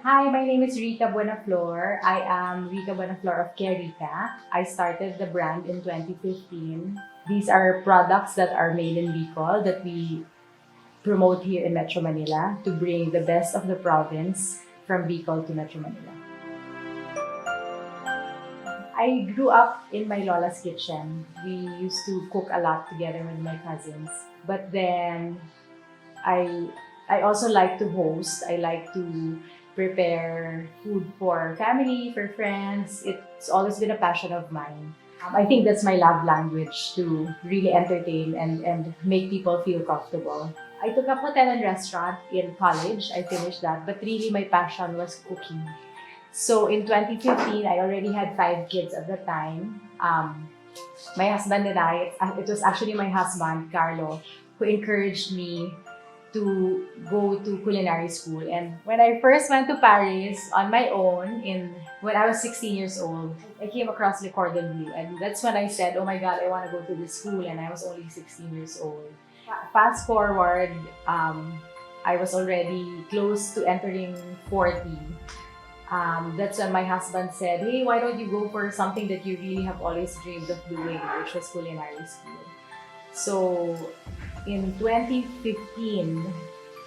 Hi, my name is Rica Buenaflor. I am Rica Buenaflor of Rica. I started the brand in 2015. These are products that are made in Bicol that we promote here in Metro Manila to bring the best of the province from Bicol to Metro Manila. I grew up in my Lola's kitchen. We used to cook a lot together with my cousins. But then I I also like to host. I like to prepare food for family, for friends. It's always been a passion of mine. I think that's my love language to really entertain and make people feel comfortable. I took up hotel and restaurant in college. I finished that, but really my passion was cooking. So in 2015, I already had 5 kids at the time. My husband and it was actually my husband, Carlo, who encouraged me to go to culinary school. And when I first went to Paris on my own, when I was 16 years old, I came across Le Cordon Bleu. And that's when I said, oh my God, I want to go to this school. And I was only 16 years old. Fast forward, I was already close to entering 40. That's when my husband said, hey, why don't you go for something that you really have always dreamed of doing, which was culinary school. So in 2015,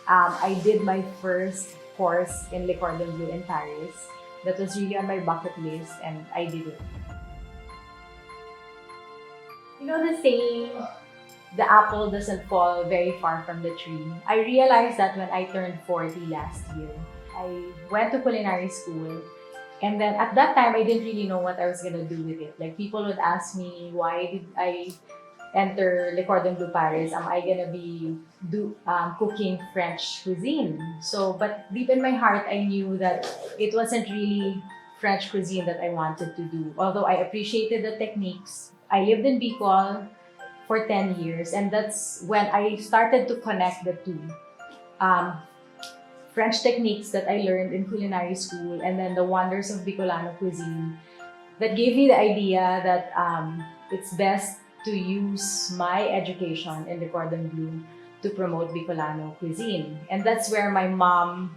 I did my first course in Le Cordon Bleu in Paris. That was really on my bucket list, and I did it. You know the saying, the apple doesn't fall very far from the tree. I realized that when I turned 40 last year. I went to culinary school, and then at that time, I didn't really know what I was gonna do with it. Like, people would ask me, why did I enter Le Cordon Bleu Paris? Am I gonna be cooking French cuisine? But deep in my heart, I knew that it wasn't really French cuisine that I wanted to do. Although I appreciated the techniques. I lived in Bicol for 10 years, and that's when I started to connect the two. French techniques that I learned in culinary school, and then the wonders of Bicolano cuisine that gave me the idea that it's best to use my education in the Cordon Bleu to promote Bicolano cuisine. And that's where my mom,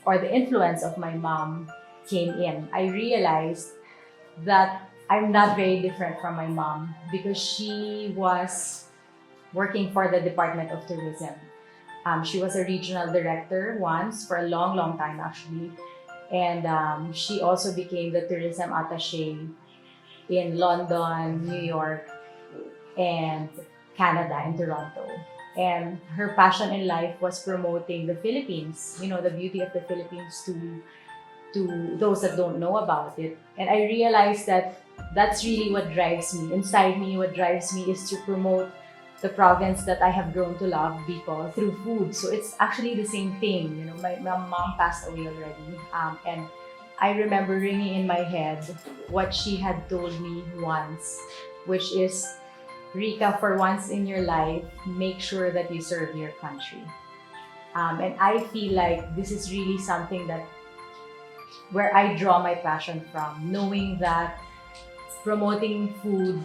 or the influence of my mom, came in. I realized that I'm not very different from my mom because she was working for the Department of Tourism. She was a regional director once for a long, long time actually. And she also became the tourism attaché in London, New York, and Canada, in Toronto. And her passion in life was promoting the Philippines, you know, the beauty of the Philippines to those that don't know about it. And I realized that that's really what drives me. Inside me, what drives me is to promote the province that I have grown to love, Bicol, through food. So it's actually the same thing. You know, my mom passed away already, and I remember ringing in my head what she had told me once, which is, Rica, for once in your life, make sure that you serve your country. And I feel like this is really something that where I draw my passion from, knowing that promoting food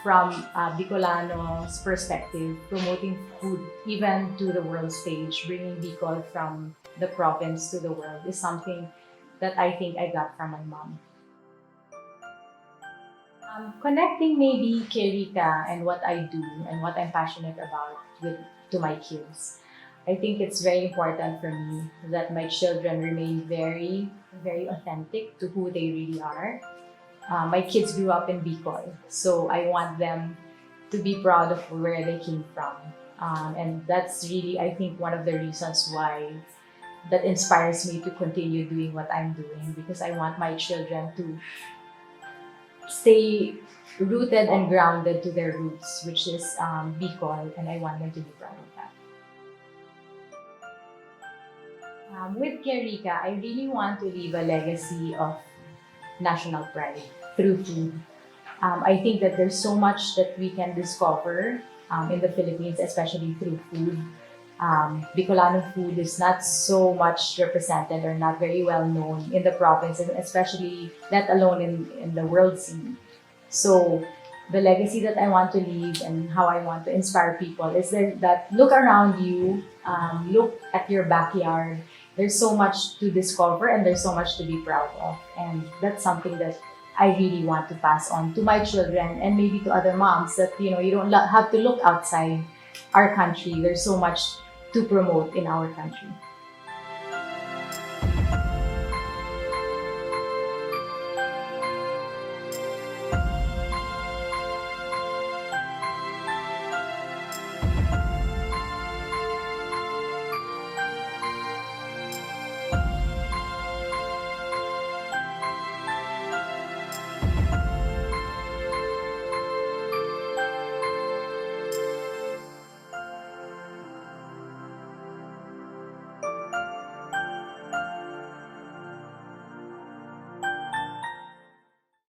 from Bicolano's perspective, promoting food even to the world stage, bringing Bicol from the province to the world is something that I think I got from my mom. Connecting maybe Rica and what I do and what I'm passionate about to my kids. I think it's very important for me that my children remain very, very authentic to who they really are. My kids grew up in Bicol, so I want them to be proud of where they came from. And that's really, I think, one of the reasons why that inspires me to continue doing what I'm doing, because I want my children to stay rooted and grounded to their roots, which is Bicol, and I want them to be proud of that. With Rica, I really want to leave a legacy of national pride through food. I think that there's so much that we can discover in the Philippines, especially through food. Bicolano food is not so much represented or not very well known in the province, and especially let alone in the world scene. So the legacy that I want to leave and how I want to inspire people is that look around you, look at your backyard, there's so much to discover and there's so much to be proud of. And that's something that I really want to pass on to my children and maybe to other moms, that, you know, you don't have to look outside our country. There's so much to promote in our country.